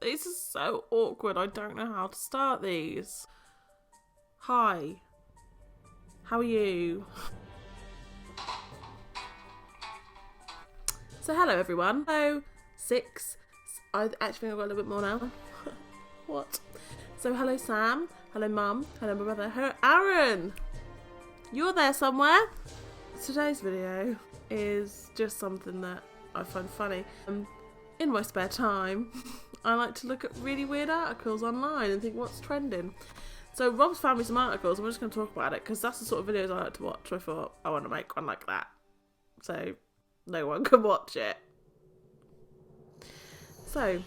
This is so awkward. I don't know how to start these. Hi. How are you? So hello everyone. Hello. 6. I actually think I've got a little bit more now. What? So hello Sam. Hello Mum. Hello my brother. Hello Aaron. You're there somewhere. Today's video is just something that I find funny. In my spare time, I like to look at really weird articles online and think what's trending. So Rob's found me some articles and we're just going to talk about it because that's the sort of videos I like to watch. I thought I want to make one like that so no one can watch it. So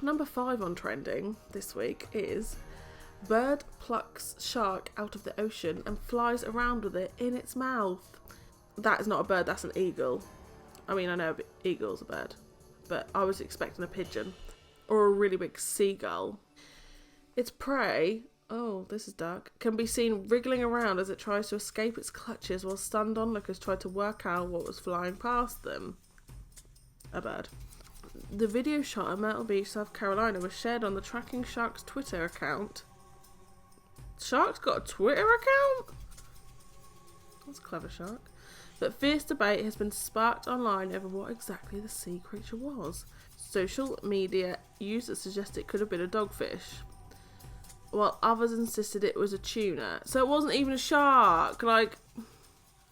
number 5 on trending this week is bird plucks shark out of the ocean and flies around with it in its mouth. That is not a bird, that's an eagle. I mean, I know an eagle's a bird, but I was expecting a pigeon or a really big seagull. Its prey, oh this is dark, can be seen wriggling around as it tries to escape its clutches while stunned onlookers tried to work out what was flying past them. A bird. The video shot at Myrtle Beach, South Carolina was shared on the Tracking Sharks Twitter account. Shark's got a Twitter account? That's a clever shark. But fierce debate has been sparked online over what exactly the sea creature was. Social media users suggest it could have been a dogfish, while others insisted it was a tuna. So it wasn't even a shark. Like,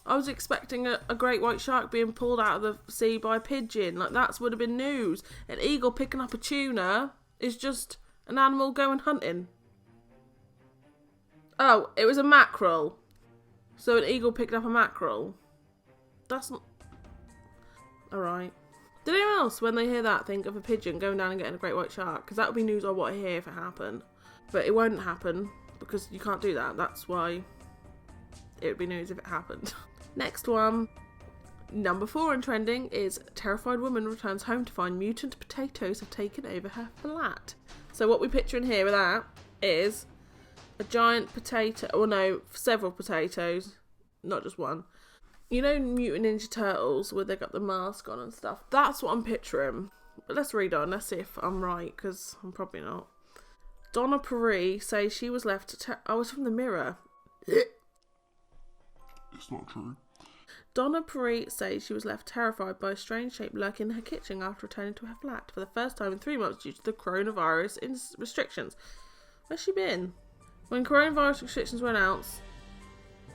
I was expecting a great white shark being pulled out of the sea by a pigeon. Like, that would have been news. An eagle picking up a tuna is just an animal going hunting. Oh, it was a mackerel. So an eagle picked up a mackerel. That's not... Alright. Did anyone else, when they hear that, think of a pigeon going down and getting a great white shark? Because that would be news I want to hear if it happened. But it won't happen, because you can't do that. That's why it would be news if it happened. Next one. Number 4 in trending is terrified woman returns home to find mutant potatoes have taken over her flat. So what we picture in here with that is a giant potato, or no, several potatoes, not just one. You know Mutant Ninja Turtles, where they got the mask on and stuff? That's what I'm picturing. But let's read on, let's see if I'm right, because I'm probably not. Donna Perry says she was left... I was from the Mirror. It's not true. Donna Perry says she was left terrified by a strange shape lurking in her kitchen after returning to her flat for the first time in 3 months due to the coronavirus restrictions. Where's she been? When coronavirus restrictions were announced...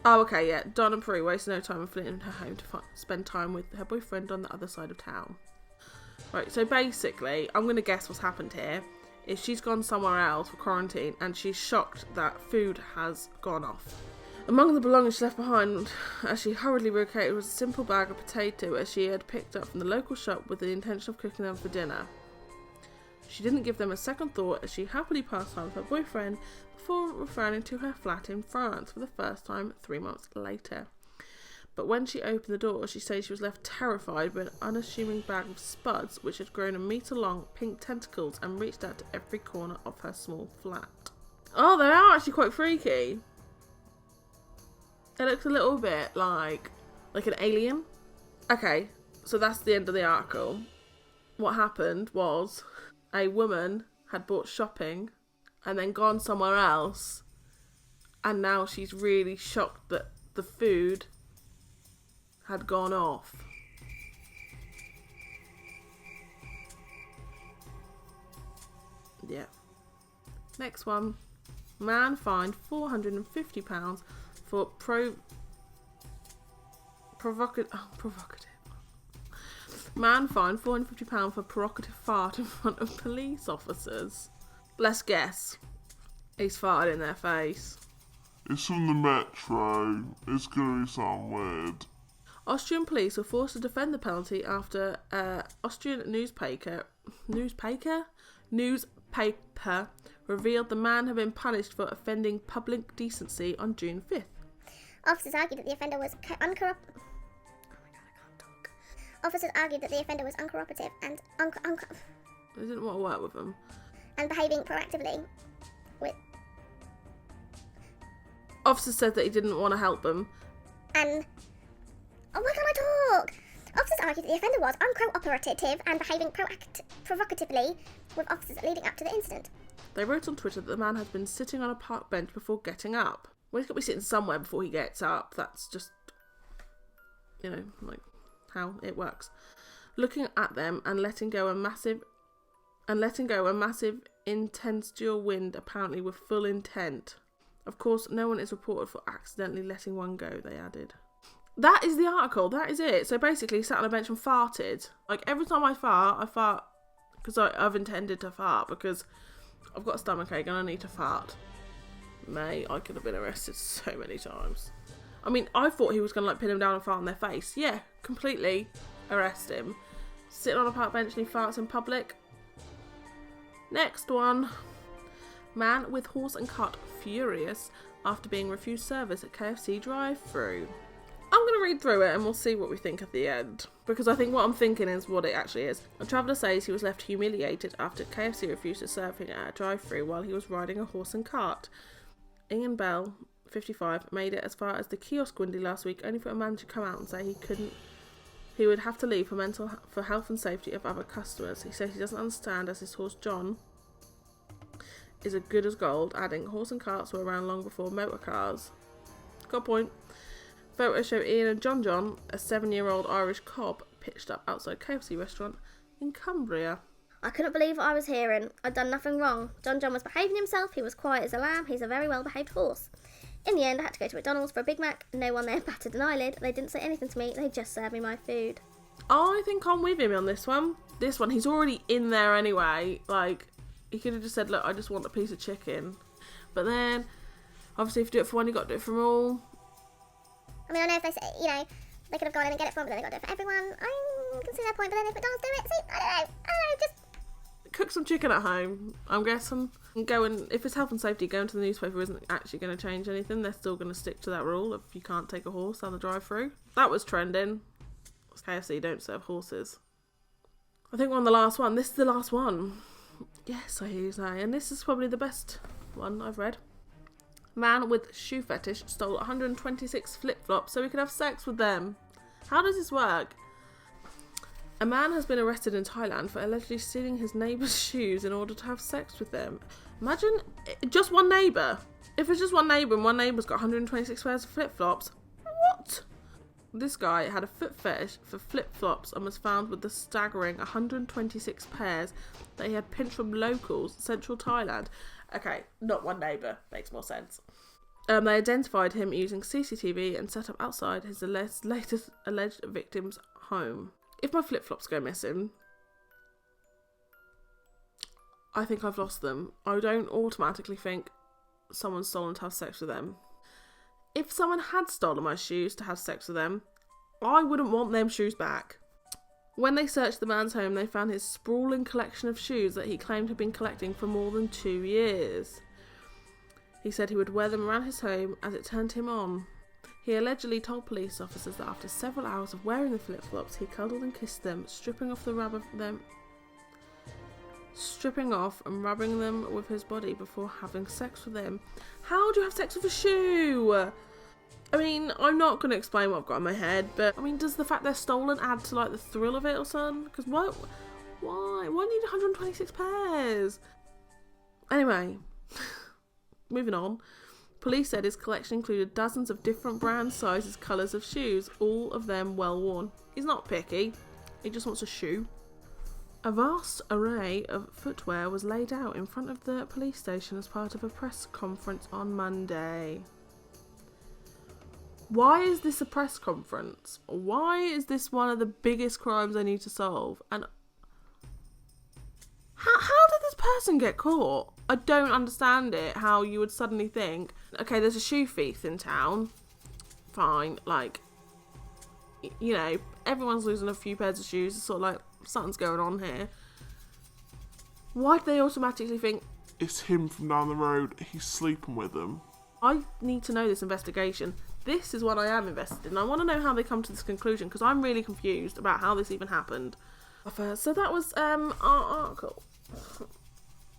Oh, okay, yeah. Donna Perry wasted no time in fleeing her home to spend time with her boyfriend on the other side of town. Right, so basically, I'm going to guess what's happened here is she's gone somewhere else for quarantine and she's shocked that food has gone off. Among the belongings she left behind as she hurriedly relocated was a simple bag of potato as she had picked up from the local shop with the intention of cooking them for dinner. She didn't give them a second thought as she happily passed time with her boyfriend before returning to her flat in France for the first time 3 months later. But when she opened the door, she said she was left terrified by an unassuming bag of spuds which had grown 1 metre long pink tentacles and reached out to every corner of her small flat. Oh, they are actually quite freaky. It looks a little bit like an alien. Okay, so that's the end of the article. What happened was a woman had bought shopping and then gone somewhere else, and now she's really shocked that the food had gone off. Yeah. Next one. Man fined £450 for provocative. Man fined £450 for provocative fart in front of police officers. Let's guess. He's farted in their face. It's from the Metro. It's gonna be something weird. Austrian police were forced to defend the penalty after Austrian newspaper revealed the man had been punished for offending public decency on June 5th. Officers argued that the offender was uncooperative and They didn't want to work with them. and behaving proactively. Officers said that he didn't want to help them. And why can't I talk? Officers argued that the offender was uncooperative and behaving provocatively with officers leading up to the incident. They wrote on Twitter that the man had been sitting on a park bench before getting up. Well, he's got to be sitting somewhere before he gets up. That's just, like how it works. Looking at them and letting go a massive intentional wind, apparently with full intent. Of course, no one is reported for accidentally letting one go, they added. That is the article. That is it. So basically, he sat on a bench and farted. Like, every time I fart because I've intended to fart because I've got a stomachache and I need to fart. Mate, I could have been arrested so many times. I mean, I thought he was going to, pin him down and fart in their face. Yeah, completely arrest him. Sitting on a park bench and he farts in public. Next one. Man with horse and cart furious after being refused service at KFC drive-thru. I'm going to read through it and we'll see what we think at the end. Because I think what I'm thinking is what it actually is. A traveller says he was left humiliated after KFC refused to serve him at a drive-thru while he was riding a horse and cart. Ian Bell, 55, made it as far as the kiosk window last week only for a man to come out and say he would have to leave for health and safety of other customers. He says he doesn't understand as his horse John is as good as gold, adding horse and carts were around long before motor cars. Got a point. Photos show Ian and John, a 7-year-old Irish cob, pitched up outside KFC restaurant in Cumbria. I couldn't believe what I was hearing. I'd done nothing wrong. John was behaving himself. He was quiet as a lamb. He's a very well-behaved horse. In the end, I had to go to McDonald's for a Big Mac. No one there batted an eyelid. They didn't say anything to me. They just served me my food. I think I'm with him on this one. This one, he's already in there anyway. Like, he could have just said, look, I just want a piece of chicken. But then, obviously, if you do it for one, you've got to do it for all. I mean, I know if they say, they could have gone in and get it for one, but then they've got to do it for everyone. I can see their point, but then if McDonald's do it, see, I don't know, just cook some chicken at home, I'm guessing. And if it's health and safety, going to the newspaper isn't actually going to change anything. They're still going to stick to that rule if you can't take a horse down the drive-thru. That was trending. KFC don't serve horses. I think we're on the last one. This is the last one. Yes, I hear you say. And this is probably the best one I've read. Man with shoe fetish stole 126 flip-flops so he could have sex with them. How does this work? A man has been arrested in Thailand for allegedly stealing his neighbour's shoes in order to have sex with them. Imagine just one neighbour. If it's just one neighbour and one neighbour's got 126 pairs of flip-flops. What? This guy had a foot fetish for flip-flops and was found with the staggering 126 pairs that he had pinched from locals, central Thailand. Okay, not one neighbour. Makes more sense. They identified him using CCTV and set up outside his latest alleged victim's home. If my flip-flops go missing, I think I've lost them. I don't automatically think someone's stolen to have sex with them. If someone had stolen my shoes to have sex with them, I wouldn't want them shoes back. When they searched the man's home, they found his sprawling collection of shoes that he claimed had been collecting for more than 2 years. He said he would wear them around his home as it turned him on. He allegedly told police officers that after several hours of wearing the flip-flops, he cuddled and kissed them, stripping off and rubbing them with his body before having sex with them. How do you have sex with a shoe? I mean, I'm not going to explain what I've got in my head, but I mean, does the fact they're stolen add to the thrill of it or something? Because why need 126 pairs? Anyway, moving on. Police said his collection included dozens of different brands, sizes, colours of shoes, all of them well worn. He's not picky, he just wants a shoe. A vast array of footwear was laid out in front of the police station as part of a press conference on Monday. Why is this a press conference? Why is this one of the biggest crimes I need to solve? And how did this person get caught? I don't understand it, how you would suddenly think, okay, there's a shoe thief in town. Fine, everyone's losing a few pairs of shoes. It's sort of something's going on here. Why do they automatically think It's him from down the road. He's sleeping with them. I need to know this investigation. This is what I am invested in. I want to know how they come to this conclusion because I'm really confused about how this even happened. So that was our article.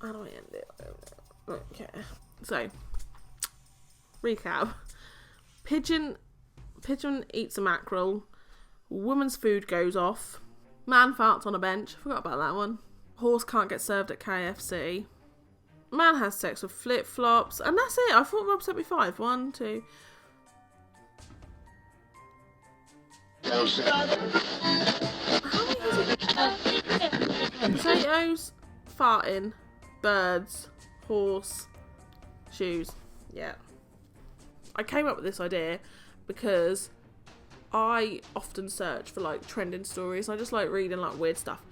How do I end it? Okay. So, recap. Pigeon eats a mackerel. Woman's food goes off. Man farts on a bench. Forgot about that one. Horse can't get served at KFC. Man has sex with flip-flops. And that's it. I thought Rob sent me 5. 1, 2. How many is it? Potatoes, farting, birds, horse, shoes. Yeah. I came up with this idea because I often search for like trending stories. I just like reading like weird stuff.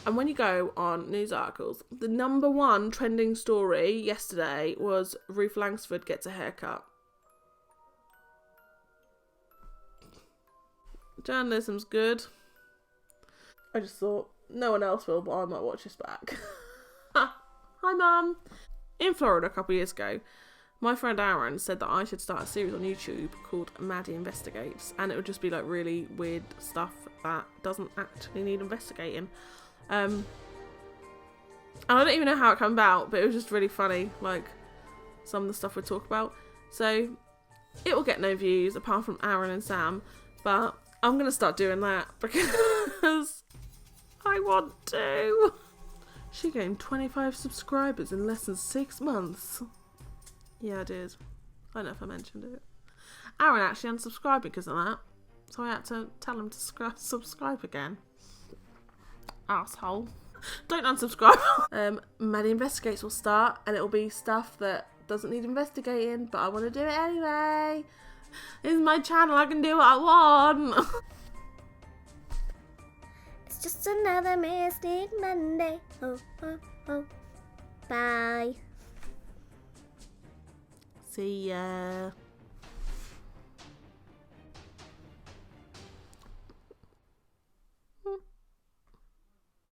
And when you go on news articles, the number 1 trending story yesterday was Ruth Langsford gets a haircut. Journalism's good. I just thought, no one else will, but I might watch this back. Hi, Mum. In Florida a couple of years ago, my friend Aaron said that I should start a series on YouTube called Maddie Investigates, and it would just be like really weird stuff that doesn't actually need investigating. And I don't even know how it came about, but it was just really funny, like some of the stuff we talk about. So it will get no views apart from Aaron and Sam, but I'm going to start doing that because I want to. She gained 25 subscribers in less than 6 months. Yeah, I did. I don't know if I mentioned it. Aaron actually unsubscribed because of that, so I had to tell him to subscribe again. Asshole. Don't unsubscribe. Maddie Investigates will start, and it'll be stuff that doesn't need investigating, but I want to do it anyway. This is my channel, I can do what I want. It's just another Mystic Monday. Oh, oh, oh. Bye. See ya.